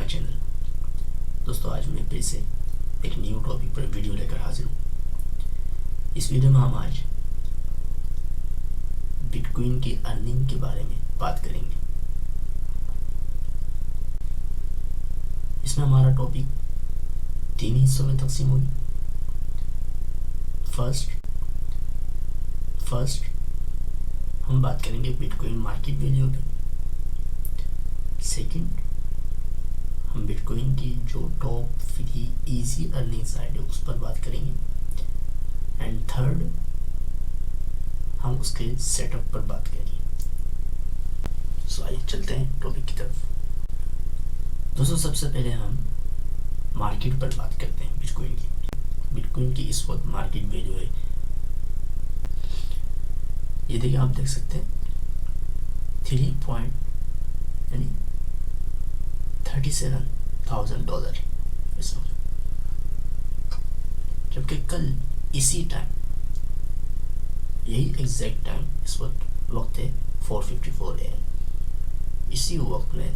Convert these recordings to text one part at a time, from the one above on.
My channel. दोस्तों, आज मैं फिर से एक न्यू टॉपिक पर वीडियो लेकर हाजिर हूँ। इस वीडियो में हम आज बिटकॉइन की अर्निंग के बारे में बात करेंगे। इसमें हमारा टॉपिक 3 हिस्सों में तकसीम होगी। फर्स्ट हम बात करेंगे बिटकॉइन मार्केट वैल्यू पे। सेकंड, हम बिटकॉइन की जो टॉप 3 इजी अर्निंग साइट है उस पर बात करेंगे। एंड थर्ड, हम उसके सेटअप पर बात करेंगे। सो आइए चलते हैं टॉपिक की तरफ। दोस्तों, सबसे पहले हम मार्केट पर बात करते हैं बिटकॉइन की। बिटकॉइन की इस वक्त मार्केट वैल्यू है, ये देखिए, आप देख सकते हैं 37,000 डॉलर इस वक्त। जबकि कल इसी टाइम, यही एग्जैक्ट टाइम इस वक्त है 4:54 AM। इसी वक्त में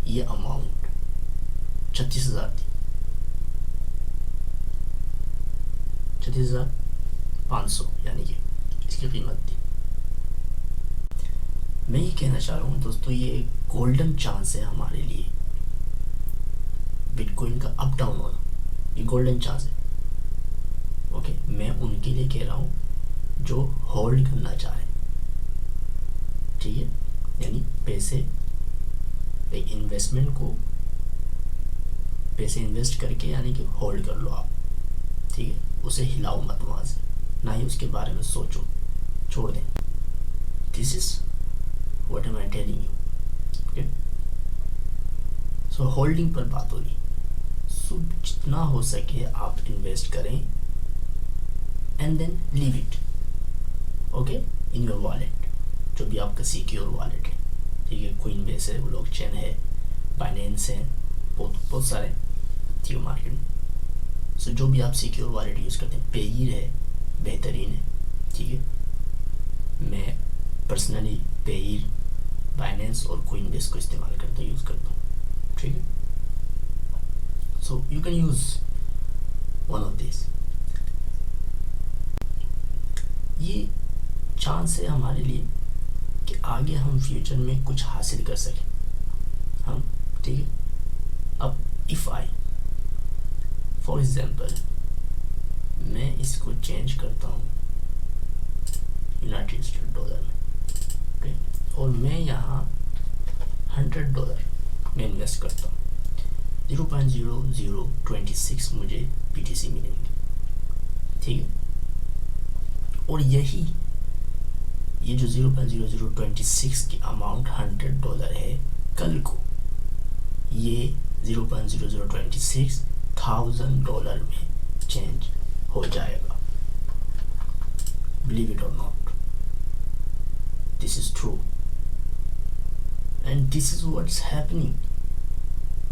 ये अमाउंट 36,000 थी, 36,500 यानी कि इसकी कीमत थी। मैं ये कहना चाह रहा हूँ दोस्तों, ये एक गोल्डन चांस है हमारे लिए। बिटकॉइन का अप डाउन होना ये गोल्डन चांस है। ओके, मैं उनके लिए कह रहा हूँ जो होल्ड करना चाहे, ठीक है, यानी पैसे एक इन्वेस्टमेंट को पैसे इन्वेस्ट करके यानी कि होल्ड कर लो आप, ठीक है, उसे हिलाओ मत वहाँ से, ना ही उसके बारे में सोचो, छोड़ दें। This is what am I telling you. Okay, so holding पर बात हो रही। सो जितना हो सके आप इन्वेस्ट करें and then leave it, okay, in your wallet, जो भी आपका सिक्योर वॉलेट है, ठीक है। कोइनबेस है, ब्लॉकचेन है, बाइनेंस है, बहुत सारे ठीक है मार्केट में। सो जो भी आप सिक्योर वॉलेट यूज़ करते हैं, पेयर है, बेहतरीन है, ठीक है। मैं पर्सनली पेयर, बाइनेंस और कोइनबेस को इस्तेमाल यूज़ करता हूँ, ठीक है। So you can use one of this. ये चांस है हमारे लिए कि आगे हम फ्यूचर में कुछ हासिल कर सकें हम, ठीक है। अब इफ़ आई फॉर एग्जाम्पल मैं इसको चेंज करता हूँ यूनाइटेड स्टेट डॉलर में, ओके, और मैं यहाँ $100 में इन्वेस्ट करता हूँ, 0.0026 मुझे BTC मिलेंगे, ठीक है। और ये जो 0.0026 की अमाउंट $100 है, कल को ये 0.0026,000 में चेंज हो जाएगा। बिलीव इट और not, this is true and this is what's happening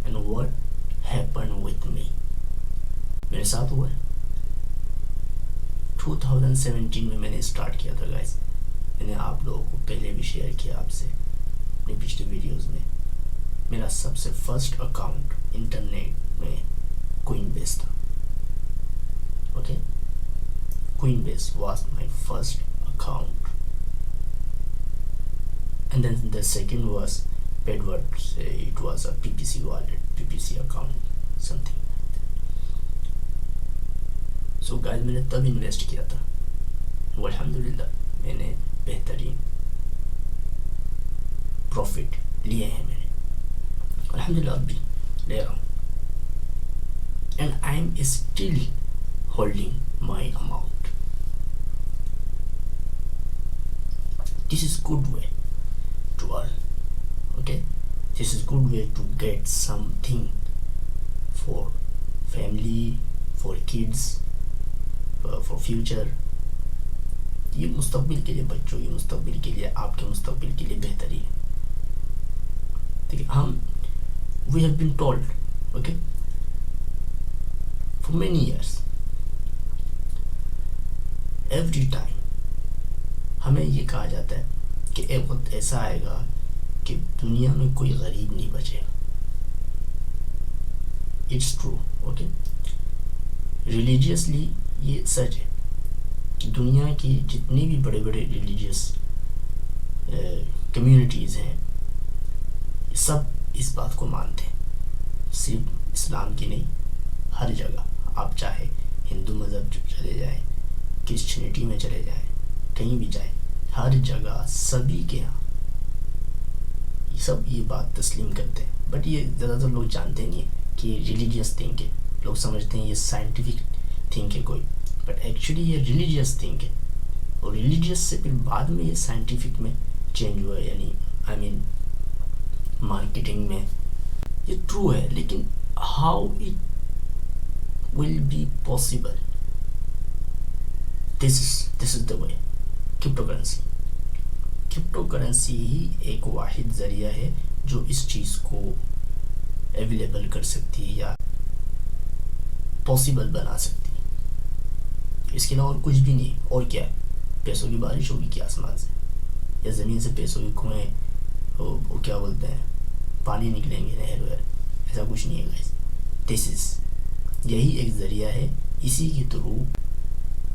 and what happened with me. मेरे साथ हुआ है। 2017 में मैंने स्टार्ट किया था गाइस। मैंने आप लोगों को पहले भी शेयर किया आपसे अपने पिछले वीडियोस में। मेरा सबसे फर्स्ट अकाउंट इंटरनेट में कोइनबेस था, okay. Coinbase was my first account and then the second was Bedwars. It was a PPC wallet, PPC account, something like that. So guys, मैंने तब इन्वेस्ट किया था, अल्हम्दुलिल्लाह मैंने बेहतरीन प्रॉफिट लिए हैं मैंने, अल्हम्दुलिल्लाह अब भी ले रहा हूँ। And I am still holding my amount. This is good way to earn, okay. This is good way to get something for family, for kids, for future. ये मुस्तकबिल के लिए बच्चों, ये मुस्तकबिल के लिए, आपके मुस्तकबिल के लिए बेहतरी है, ठीक है। हम we have been told, okay, for many years, every time हमें ये कहा जाता है कि एक वक्त ऐसा आएगा कि दुनिया में कोई गरीब नहीं बचेगा, इट्स ट्रू, ओके। रिलीजियसली ये सच है कि दुनिया की जितनी भी बड़े बड़े रिलीजियस कम्युनिटीज़ हैं सब इस बात को मानते हैं, सिर्फ इस्लाम की नहीं, हर जगह आप चाहे हिंदू मज़हब चले जाएं, क्रिश्चियनिटी में चले जाएं, कहीं भी जाएं, हर जगह सभी के यहाँ सब ये बात तस्लीम करते हैं। बट ये ज़्यादातर लोग जानते नहीं है कि ये रिलीजियस थिंग है। लोग समझते हैं ये साइंटिफिक थिंग है कोई, बट एक्चुअली ये रिलीजियस थिंग है। और रिलीजियस से फिर बाद में ये साइंटिफिक में चेंज हुआ है, यानी आई मीन मार्केटिंग में। ये ट्रू है, लेकिन how it will be possible? This is the way. Crypto currency ही एक वाहिद ज़रिया है जो इस चीज़ को अवेलेबल कर सकती है या पॉसिबल बना सकती है। इसके अलावा और कुछ भी नहीं। और क्या है? पैसों की बारिश होगी क्या आसमान से, या ज़मीन से पैसों के कुएँ, वो क्या बोलते हैं, पानी निकलेंगे, नहर वहर? ऐसा कुछ नहीं है गाइस। यही एक ज़रिया है, इसी के थ्रू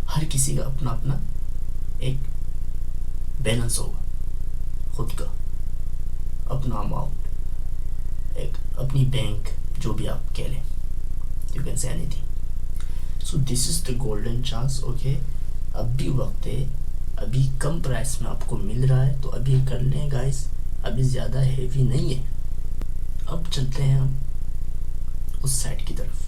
हर किसी का अपना अपना एक बैलेंस होगा, खुद का अपना अमाउंट, एक अपनी बैंक, जो भी आप कह लें, you can say anything. So this is the golden chance, okay. अब भी वक्त है, अभी कम प्राइस में आपको मिल रहा है तो अभी कर लें गाइस, अभी ज़्यादा हेवी नहीं है। अब चलते हैं हम उस साइट की तरफ।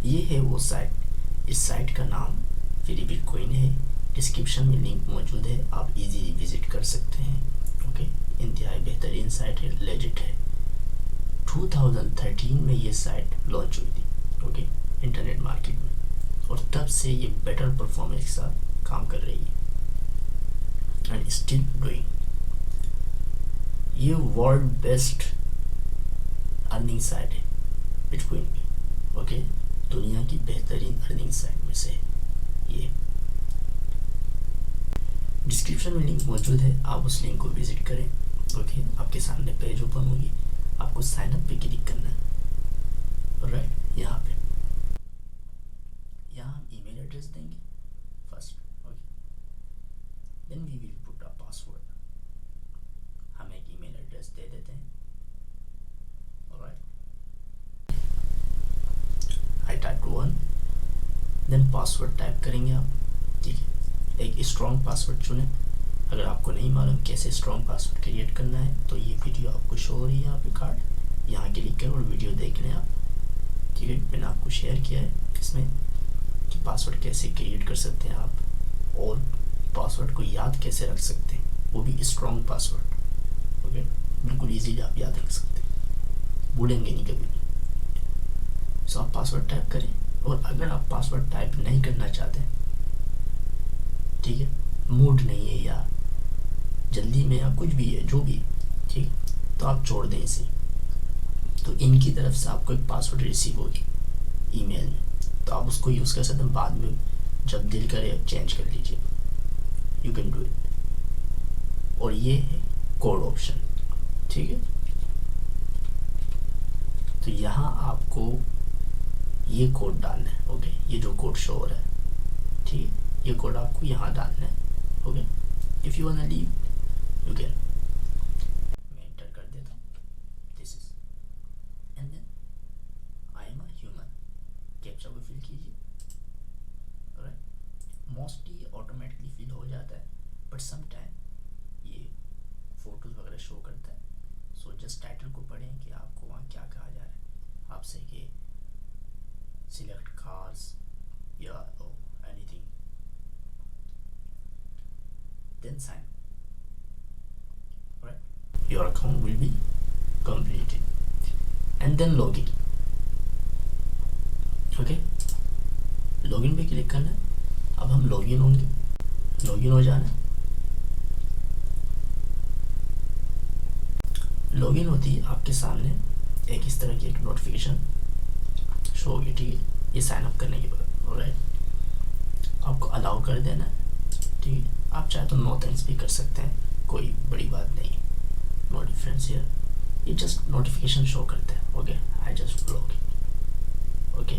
ये है वो साइट। इस साइट का नाम फ्री बिटकॉइन है। डिस्क्रिप्शन में लिंक मौजूद है, आप इजीली विजिट कर सकते हैं, ओके। इंतहाई बेहतरीन साइट है, लेजिट है। 2013 में ये साइट लॉन्च हुई थी, ओके, इंटरनेट मार्केट में, और तब से ये बेटर परफॉर्मेंस के साथ काम कर रही है एंड स्टिल डूइंग। ये वर्ल्ड बेस्ट अर्निंग साइट है बिटकॉइन की, ओके। दुनिया की बेहतरीन अर्निंग साइट में से ये। डिस्क्रिप्शन में लिंक मौजूद है, आप उस लिंक को विजिट करें, ओके। आपके सामने पेज ओपन होगी, आपको साइन अप पे क्लिक करना है, राइट। यहाँ पे हम ईमेल एड्रेस देंगे first, okay. Then we will put a password. हम एक ईमेल एड्रेस दे देते हैं, alright. I type 1, then password type करेंगे आप, ठीक है। एक स्ट्रॉन्ग पासवर्ड चुनें। अगर आपको नहीं मालूम कैसे स्ट्रॉन्ग पासवर्ड क्रिएट करना है तो ये वीडियो आपको शो हो रही है यहाँ पे कार्ड, यहाँ क्लिक करें और वीडियो देख लें आप, ठीक है। मैंने आपको शेयर किया है इसमें कि पासवर्ड कैसे क्रिएट कर सकते हैं आप, और पासवर्ड को याद कैसे रख सकते हैं, वो भी स्ट्रॉन्ग पासवर्ड, ओके। बिल्कुल ईजीली आप याद रख सकते हैं, भूलेंगे नहीं कभी भी। सो आप पासवर्ड टाइप करें, और अगर आप पासवर्ड टाइप नहीं करना चाहते, ठीक है, मूड नहीं है या जल्दी में या कुछ भी है, जो भी, ठीक, तो आप छोड़ दें इसे। तो इनकी तरफ से आपको एक पासवर्ड रिसीव होगी ईमेल में, तो आप उसको यूज़ कर सकते हैं। बाद में जब दिल करे चेंज कर लीजिए, यू कैन डू इट। और ये है कोड ऑप्शन, ठीक है। तो यहाँ आपको ये कोड डालना है, ओके। ये जो कोड शो हो रहा है, ठीक है, ये कोड आपको यहाँ डालना है, okay. If you want to leave you can. मैं एंटर कर देता हूँ, this is, and then I am a human. Captcha को फिल कीजिए, राइट। मोस्टली ऑटोमेटिकली फिल हो जाता है, बट सम टाइम ये फोटोज वगैरह शो करता है। सो जस्ट टाइटल को पढ़ें कि आपको वहाँ क्या कहा जा रहा है आपसे, कि सिलेक्ट कार्स या anything, then sign, right? Your account will be completed, and then login, okay? Login पे क्लिक करना है। अब हम लॉगिन होंगे, लॉगिन हो जाना है। लॉगिन होती है आपके सामने एक इस तरह की एक नोटिफिकेशन शो होगी, ठीक है। ये साइन अप करने के बाद, ऑलराइट, आपको अलाउ कर देना है, ठीक है। आप चाहे तो नो थैंक्स भी कर सकते हैं, कोई बड़ी बात नहीं, नो डिफरेंस हियर, ये जस्ट नोटिफिकेशन शो करते हैं. Okay, I just block it. Okay,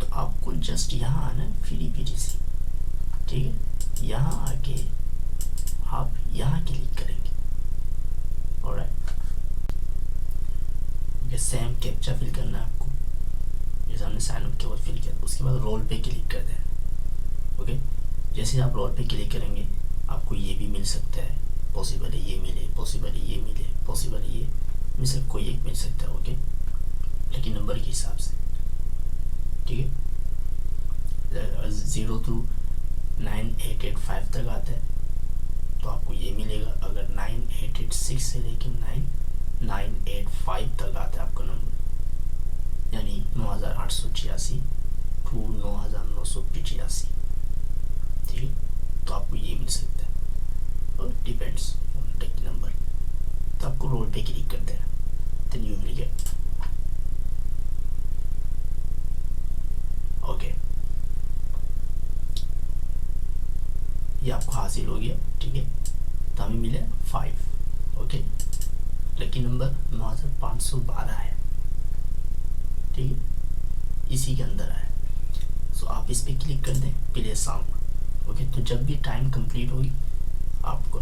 तो आपको जस्ट यहाँ आना है फ्री पीटीसी. ठीक है, यहाँ आके आप यहाँ क्लिक करेंगे. Alright, okay, same captcha fill करना है आपको जैसे हमने साइन अप के बाद फिल किया. उसके बाद रोल पे क्लिक कर देना. ओके, जैसे आप रोल पे क्लिक करेंगे आपको ये भी मिल सकता है, पॉसिबल है ये मिले, पॉसिबल है ये मिले, पॉसिबल है ये मिल सकता, कोई एक मिल सकता है. ओके, लेकिन नंबर के हिसाब से. ठीक है, 0 to 9885 तक आता है तो आपको ये मिलेगा. अगर 9886 से लेकर 9985 तक आता है आपका नंबर, यानी 9886 to 9985. ठीक है, तो आपको ये मिल सकता है. और डिपेंड्स ऑन लकी नंबर. तो आपको रोल पे क्लिक कर देना, then you will get. Okay, ये आपको हासिल हो गया. ठीक है, तो हमें मिले 5. ओके, लकी नंबर 9512 है. ठीक है, इसी के अंदर है. सो आप इस पे क्लिक कर दें, प्ले साउंड. ओके, तो जब भी टाइम कंप्लीट होगी आपको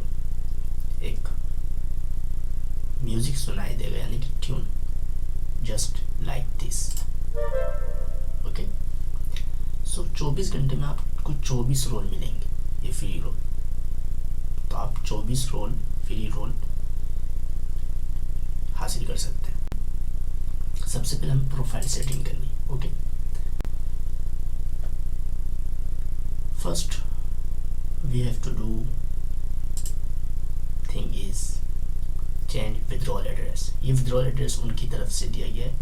एक म्यूजिक सुनाई देगा, यानी कि tune, just like this. Okay, so 24 घंटे में आपको 24 रोल मिलेंगे, ये फ्री रोल. तो आप 24 रोल फ्री रोल हासिल कर सकते हैं. सबसे पहले हमें प्रोफाइल सेटिंग करनी. Okay, first we have to do thing is change withdrawal address. ये विड्रॉल एड्रेस उनकी तरफ से दिया गया है,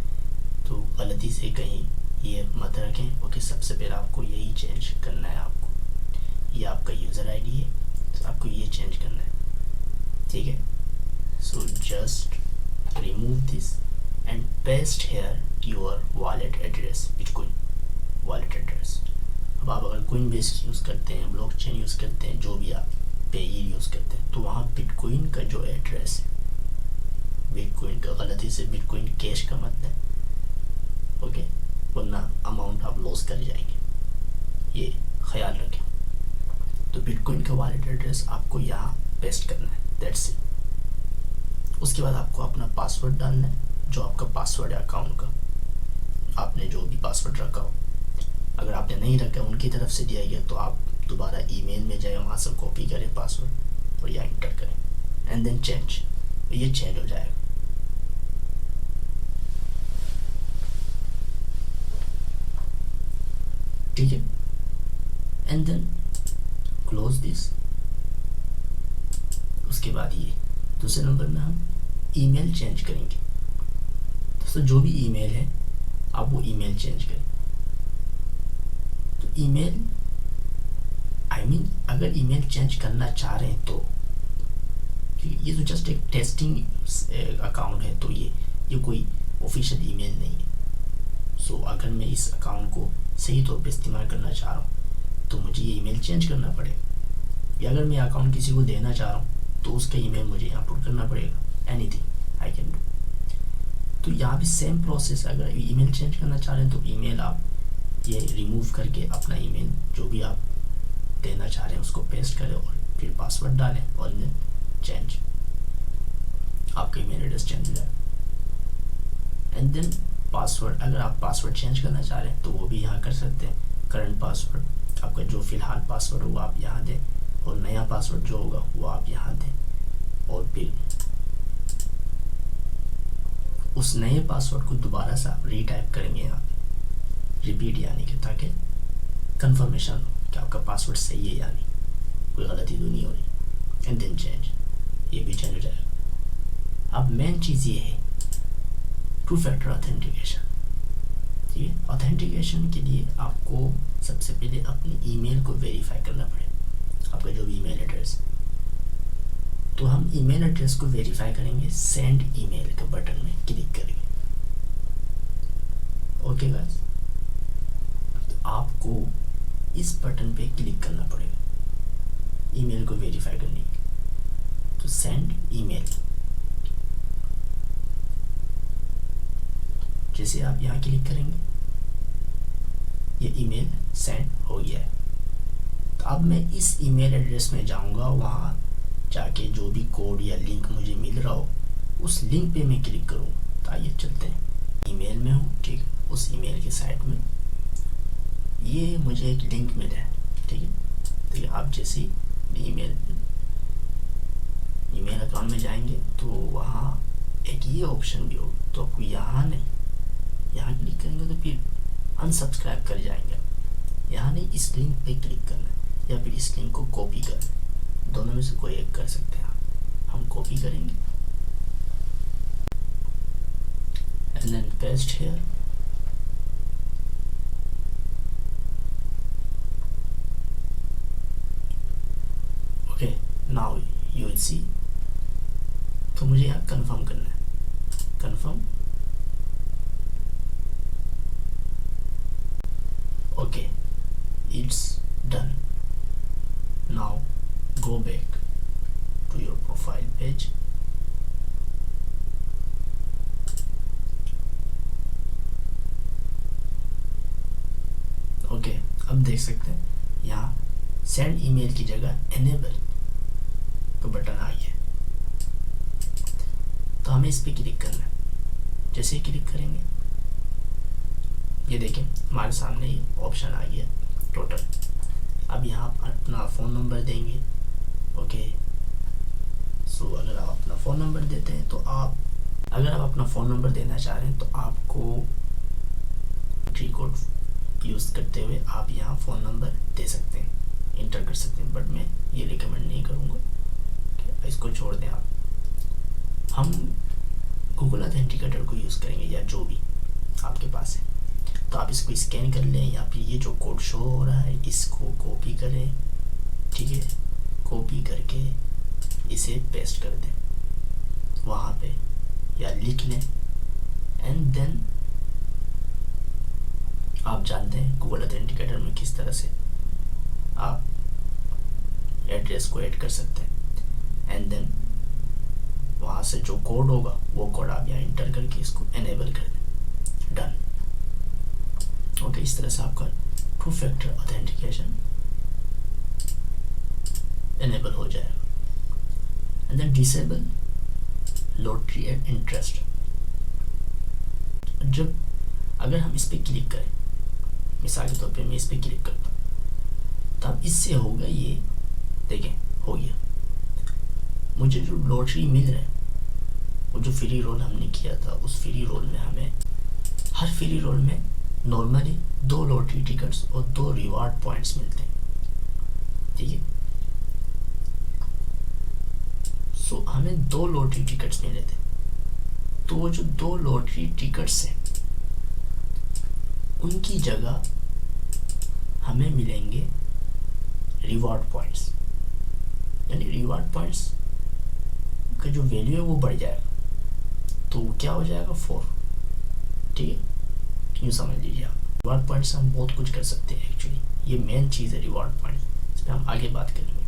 तो गलती से कहीं ये मत रखें. ओके, सबसे पहले आपको यही चेंज करना है. आपको ये आपका यूज़र आईडी है, तो आपको ये चेंज करना है. ठीक है, so just remove this and paste here your wallet address, bitcoin wallet address. अब आप अगर कोइन बेस यूज़ करते हैं, ब्लॉकचेन यूज़ करते हैं, जो भी आप पेयर यूज़ करते हैं, तो वहाँ बिटकॉइन का जो एड्रेस है, बिटकॉइन का गलती से बिटकॉइन कैश का मत दें. ओके, वरना अमाउंट आप लॉस कर जाएंगे, ये ख्याल रखें. तो बिटकॉइन का वॉलेट एड्रेस आपको यहाँ पेस्ट करना है, दैट्स इट. उसके बाद आपको अपना पासवर्ड डालना है, जो आपका पासवर्ड है अकाउंट का. आपने जो भी पासवर्ड रखा हो, अगर आपने नहीं रखा उनकी तरफ से दिया गया, तो आप दोबारा ईमेल में जाए, वहाँ से कॉपी करें पासवर्ड और यहाँ इंटर करें एंड देन चेंज. ये चेंज हो जाएगा. ठीक है, एंड देन क्लोज दिस. उसके बाद ये दूसरे नंबर में हम ईमेल चेंज करेंगे. दोस्तों, जो भी ईमेल है आप वो ईमेल चेंज करें. तो ईमेल अगर ईमेल चेंज करना चाह रहे हैं तो ये तो जस्ट एक टेस्टिंग अकाउंट है, तो ये कोई ऑफिशियल ईमेल नहीं है. सो अगर मैं इस अकाउंट को सही तौर पे इस्तेमाल करना चाह रहा हूँ तो मुझे ये ईमेल चेंज करना पड़ेगा. या अगर मैं अकाउंट किसी को देना चाह रहा हूँ तो उसका ईमेल मुझे यहाँ पुट करना पड़ेगा. Anything I can do. तो यहाँ भी सेम प्रोसेस. अगर ईमेल चेंज करना चाह रहे हैं तो ईमेल आप ये रिमूव करके अपना ईमेल जो भी आप देना चाह रहे हैं उसको पेस्ट करें और फिर पासवर्ड डालें और देन चेंज. आपका ईमेल एड्रेस चेंज हो जाए. एंड देन पासवर्ड, अगर आप पासवर्ड चेंज करना चाह रहे हैं तो वो भी यहाँ कर सकते हैं. करंट पासवर्ड आपका जो फ़िलहाल पासवर्ड होगा आप यहाँ दें, और नया पासवर्ड जो होगा वो आप यहाँ दें, और फिर उस नए पासवर्ड को दोबारा से आप रीटाइप करेंगे यहाँ पे, रिपीट यानी कि, ताकि कंफर्मेशन हो कि आपका पासवर्ड सही है, यानी कोई गलती तो नहीं हो रही. एंड देन चेंज, ये भी चेंज हो जाएगा. अब मेन चीज़ ये है टू फैक्टर ऑथेंटिकेशन. ठीक है, ऑथेंटिकेशन के लिए आपको सबसे पहले अपनी ईमेल को वेरीफाई करना पड़ेगा, आपका जो भी ईमेल एड्रेस. तो हम ईमेल एड्रेस को वेरीफाई करेंगे सेंड ईमेल के बटन में क्लिक करेंगे. ओके गाइस, तो आपको इस बटन पे क्लिक करना पड़ेगा ईमेल को वेरीफाई करने के. तो सेंड ईमेल, जैसे आप यहाँ क्लिक करेंगे ये ईमेल सेंड हो गया है। तो अब मैं इस ईमेल एड्रेस में जाऊँगा, वहाँ जाके जो भी कोड या लिंक मुझे मिल रहा हो उस लिंक पे मैं क्लिक करूँ। तो आइए चलते हैं, ईमेल में हूँ, ठीक है। उस ईमेल के साइट में ये मुझे एक लिंक मिला है, ठीक है। तो ये आप जैसे ही ईमेल अकाउंट में जाएंगे तो वहाँ एक ये ऑप्शन भी हो, तो आपको यहाँ नहीं, यहाँ क्लिक करेंगे तो फिर अनसब्सक्राइब कर जाएंगे। यहाँ नहीं, इस लिंक पे क्लिक करना है या फिर इस लिंक को कॉपी करना है, दोनों में से कोई एक कर सकते हैं। हम कॉपी करेंगे and then paste here. Okay, now you will see. तो मुझे यहाँ कंफर्म करना है, confirm. Okay, it's done. Now go back to your profile page. Okay, अब देख सकते हैं यहाँ सेंड ईमेल की जगह एनेबल का बटन आ गया। तो हमें इस पर क्लिक करना है। जैसे ही क्लिक करेंगे ये देखें हमारे सामने ये ऑप्शन आ गया टोटल। अब यहाँ आप अपना फ़ोन नंबर देंगे। ओके, सो अगर आप अपना फ़ोन नंबर देते हैं तो अगर आप अपना फ़ोन नंबर देना चाह रहे हैं तो आपको एंट्री कोड यूज़ करते हुए आप यहाँ फ़ोन नंबर दे सकते हैं, इंटर कर सकते हैं, बट मैं ये रिकमेंड नहीं करूँगा। इसको छोड़ दें आप। हम गूगल ऑथेंटिकेटर को यूज़ करेंगे या जो भी आपके पास है। तो आप इसको स्कैन कर लें या फिर ये जो कोड शो हो रहा है इसको कॉपी करें, ठीक है। कॉपी करके इसे पेस्ट कर दें वहाँ पे या लिख लें एंड देन आप जानते हैं गूगल ऑथेंटिकेटर में किस तरह से आप एड्रेस को ऐड कर सकते हैं। एंड देन वहाँ से जो कोड होगा वो कोड आप यहाँ इंटर करके इसको एनेबल कर दें। डन। ओके, इस तरह से आपका टू फैक्टर ऑथेंटिकेशन एनेबल हो जाएगा। And then disable lottery at interest. जब अगर हम इस पर क्लिक करें, मिसाल के तौर पे मैं इस पर क्लिक करता हूँ, तब इससे होगा ये देखें हो गया। मुझे जो लॉटरी मिल रहा है वो जो फ्री रोल हमने किया था उस फ्री रोल में हमें हर फ्री रोल में नॉर्मली 2 लॉटरी टिकट्स और 2 रिवार्ड पॉइंट्स मिलते हैं, ठीक है। सो हमें 2 लॉटरी टिकट्स मिले थे, तो वो जो 2 लॉटरी टिकट्स हैं उनकी जगह हमें मिलेंगे रिवार्ड पॉइंट्स, यानी रिवार्ड पॉइंट्स का जो वैल्यू है वो बढ़ जाएगा। तो क्या हो जाएगा 4, ठीक है। यूँ समझ लीजिए आप, रिवार्ड पॉइंट्स से हम बहुत कुछ कर सकते हैं एक्चुअली। ये मेन चीज़ है रिवार्ड पॉइंट, इस पर हम आगे बात करेंगे।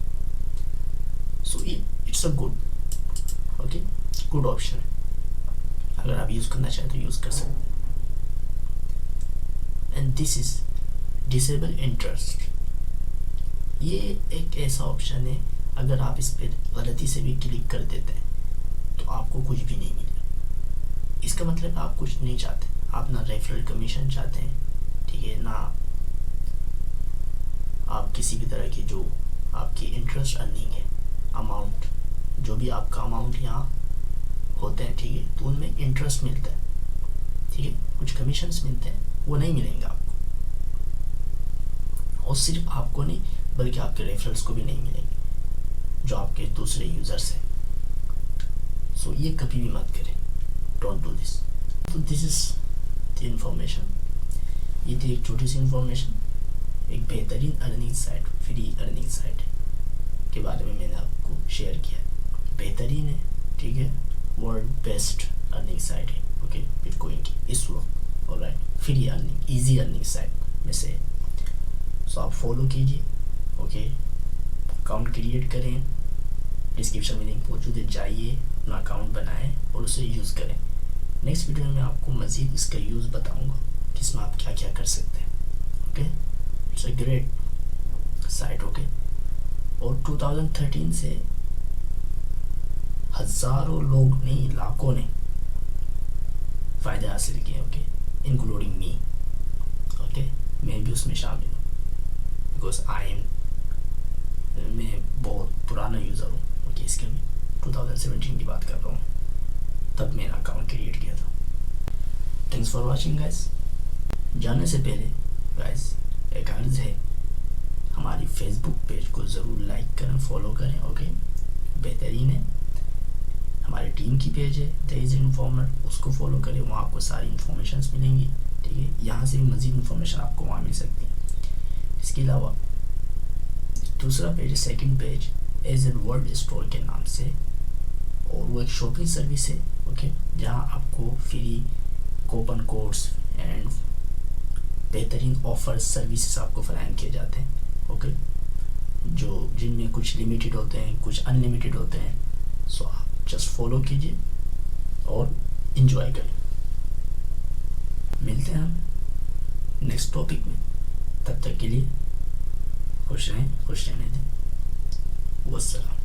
So it's a good, okay, good option है। अगर आप यूज़ करना चाहें तो यूज़ कर सकते हैं। And this is disable interest. ये एक ऐसा ऑप्शन है अगर आप इस पर गलती से भी क्लिक कर देते हैं तो आपको कुछ भी नहीं मिलेगा। इसका मतलब आप कुछ नहीं चाहते, आप ना रेफरल कमीशन चाहते हैं, ठीक है, ना आप किसी भी तरह की जो आपकी इंटरेस्ट अर्निंग है अमाउंट, जो भी आपका अमाउंट यहाँ होते हैं, ठीक है, तो उनमें इंटरेस्ट मिलता है, ठीक है, कुछ कमीशंस मिलते हैं, वो नहीं मिलेंगे आपको। और सिर्फ आपको नहीं बल्कि आपके रेफरल्स को भी नहीं मिलेंगे जो आपके दूसरे यूज़र्स हैं। सो ये कभी भी मत करें, डोंट डू दिस। तो दिस इज़ द इंफॉर्मेशन। ये थी एक छोटी सी इंफॉर्मेशन, एक बेहतरीन earning site, free earning site के बारे में मैंने आपको शेयर किया। बेहतरीन है, ठीक है, वर्ल्ड बेस्ट अर्निंग साइट है, ओके, बिटकॉइन की इस वक्त। Alright, free earning, easy earning site में से। सो आप फॉलो कीजिए, ओके, अकाउंट क्रिएट करें, डिस्क्रिप्शन में लिंक मौजूद है, जाइए अपना अकाउंट बनाएं और उसे यूज़ करें। नेक्स्ट वीडियो में आपको मज़ीद इसका यूज़ बताऊंगा कि इसमें आप क्या क्या कर सकते हैं. Okay, it's a great site. Okay, और 2013 से हज़ारों लोग नहीं, लाखों ने फ़ायदे हासिल किए. Okay, including me. ओके, मैं भी उसमें शामिल हूँ, बिकॉज मैं बहुत पुराना यूज़र हूँ. ओके, इसके भी 2017 की बात कर रहा हूँ, तब मेरा अकाउंट क्रिएट किया था. Thanks for watching guys. जाने से पहले गाइस एक अर्ज़ है, हमारी फेसबुक पेज को ज़रूर लाइक करें, फॉलो करें. ओके, बेहतरीन है. हमारी टीम की पेज है द एज इन्फॉर्मर, उसको फॉलो करें, वहाँ आपको सारी इन्फॉर्मेशंस मिलेंगी. ठीक है, यहाँ से भी मज़ीद इन्फॉर्मेशन आपको वहाँ मिल सकती है. इसके अलावा दूसरा पेज है, second page, as an world store के नाम से, और वो एक शॉपिंग सर्विस है. ओके, जहाँ आपको फ्री कूपन कोड्स एंड बेहतरीन ऑफर सर्विसेज आपको फराहम किए जाते हैं. ओके, जो जिनमें कुछ लिमिटेड होते हैं, कुछ अनलिमिटेड होते हैं. सो आप जस्ट फॉलो कीजिए और इन्जॉय करें. मिलते हैं हम नेक्स्ट टॉपिक में. तब तक के लिए खुश रहें, खुश रहने दें. वस्सलाम.